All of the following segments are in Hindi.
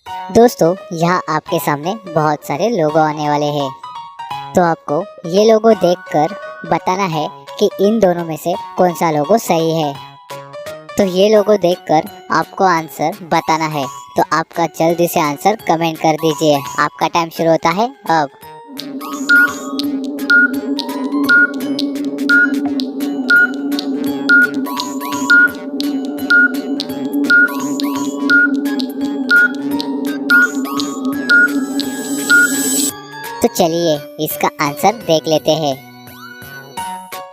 दोस्तों, यहाँ आपके सामने बहुत सारे लोगो आने वाले हैं। तो आपको ये लोगो देखकर बताना है कि इन दोनों में से कौन सा लोगो सही है। तो ये लोगो देखकर आपको आंसर बताना है। तो आपका जल्दी से आंसर कमेंट कर दीजिए। आपका टाइम शुरू होता है अब। तो चलिए इसका आंसर देख लेते हैं।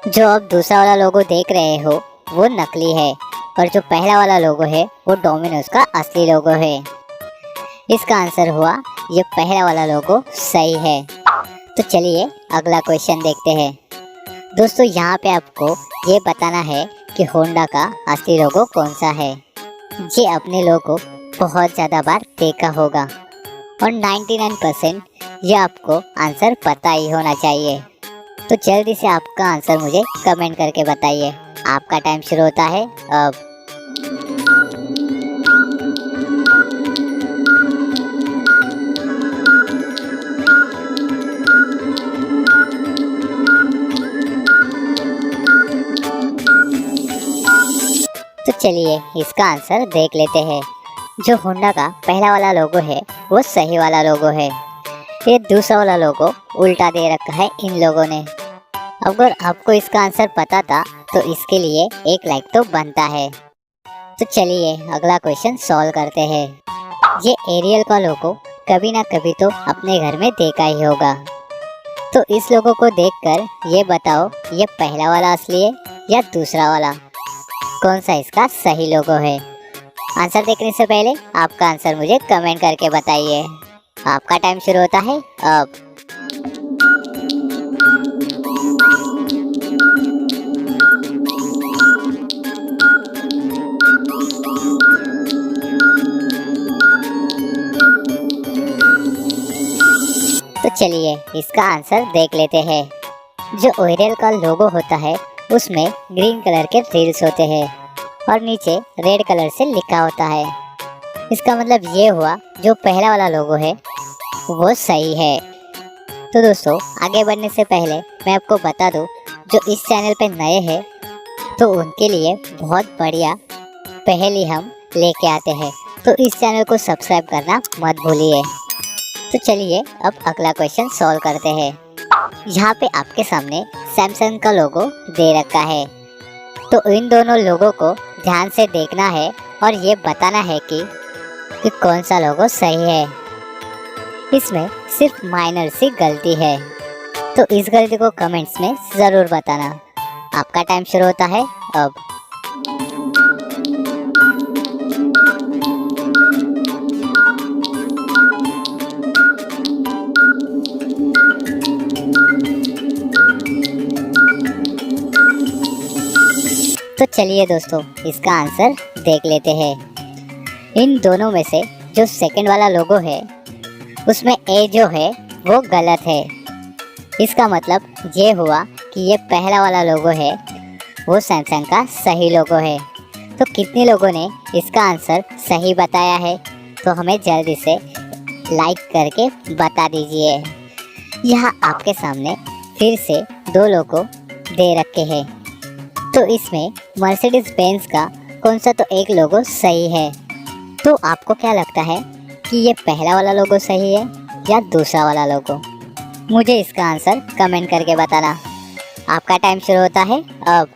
जो अब दूसरा वाला लोगो देख रहे हो वो नकली है और जो पहला वाला लोगो है वो डोमिनोज का असली लोगो है। इसका आंसर हुआ ये पहला वाला लोगो सही है। तो चलिए अगला क्वेश्चन देखते हैं। दोस्तों, यहाँ पे आपको ये बताना है कि होंडा का असली लोगो कौन सा है। ये अपने लोगो बहुत ज़्यादा बार देखा होगा और 99% ये आपको आंसर पता ही होना चाहिए। तो जल्दी से आपका आंसर मुझे कमेंट करके बताइए। आपका टाइम शुरू होता है अब। तो चलिए इसका आंसर देख लेते हैं। जो होंडा का पहला वाला लोगो है वो सही वाला लोगो है। ये दूसरा वाला लोगो उल्टा दे रखा है इन लोगों ने। अगर आपको इसका आंसर पता था तो इसके लिए एक लाइक तो बनता है। तो चलिए अगला क्वेश्चन सॉल्व करते हैं। ये एरियल का लोगो कभी ना कभी तो अपने घर में देखा ही होगा। तो इस लोगो को देखकर ये बताओ ये पहला वाला असली है या दूसरा वाला। कौन सा इसका सही लोगो है। आंसर देखने से पहले आपका आंसर मुझे कमेंट करके बताइए। आपका टाइम शुरू होता है अब। तो चलिए इसका आंसर देख लेते हैं। जो ओरियल का लोगो होता है उसमें ग्रीन कलर के रील्स होते हैं और नीचे रेड कलर से लिखा होता है। इसका मतलब ये हुआ जो पहला वाला लोगो है वो सही है। तो दोस्तों, आगे बढ़ने से पहले मैं आपको बता दूं, जो इस चैनल पे नए हैं तो उनके लिए बहुत बढ़िया पहेली हम लेके आते हैं। तो इस चैनल को सब्सक्राइब करना मत भूलिए। तो चलिए अब अगला क्वेश्चन सॉल्व करते हैं। यहाँ पे आपके सामने सैमसंग का लोगो दे रखा है। तो इन दोनों लोगों को ध्यान से देखना है और ये बताना है कि कौन सा लोगो सही है। इसमें सिर्फ माइनर सी गलती है। तो इस गलती को कमेंट्स में ज़रूर बताना। आपका टाइम शुरू होता है अब। तो चलिए दोस्तों इसका आंसर देख लेते हैं। इन दोनों में से जो सेकंड वाला लोगो है उसमें ए जो है वो गलत है। इसका मतलब ये हुआ कि ये पहला वाला लोगो है वो सैमसंग का सही लोगो है। तो कितने लोगों ने इसका आंसर सही बताया है तो हमें जल्दी से लाइक करके बता दीजिए। यहाँ आपके सामने फिर से दो लोगो दे रखे हैं। तो इसमें मर्सिडीज बेंज का कौन सा तो एक लोगो सही है। तो आपको क्या लगता है कि ये पहला वाला लोगो सही है या दूसरा वाला लोगो। मुझे इसका आंसर कमेंट करके बताना। आपका टाइम शुरू होता है अब।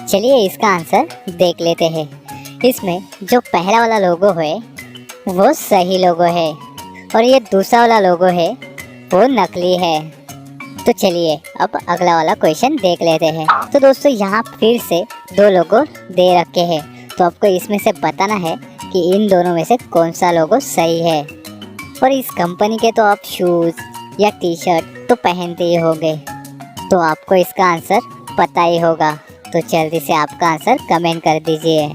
चलिए इसका आंसर देख लेते हैं। इसमें जो पहला वाला लोगो है वो सही लोगो है और ये दूसरा वाला लोगो है वो नकली है। तो चलिए अब अगला वाला क्वेश्चन देख लेते हैं। तो दोस्तों, यहाँ फिर से दो लोगो दे रखे हैं। तो आपको इसमें से बताना है कि इन दोनों में से कौन सा लोगो सही है। और इस कंपनी के तो आप शूज़ या टी शर्ट तो पहनते ही होंगे, तो आपको इसका आंसर पता ही होगा। तो जल्दी से आपका आंसर कमेंट कर दीजिए।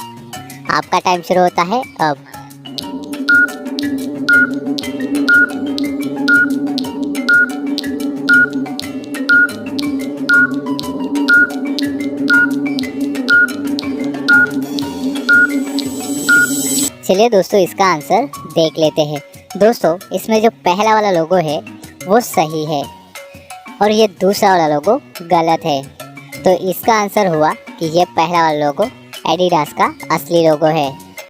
आपका टाइम शुरू होता है अब। चलिए दोस्तों इसका आंसर देख लेते हैं। दोस्तों इसमें जो पहला वाला लोगो है वो सही है और ये दूसरा वाला लोगो गलत है। तो इसका आंसर हुआ कि ये पहला वाला लोगो एडिडास का असली लोगो है।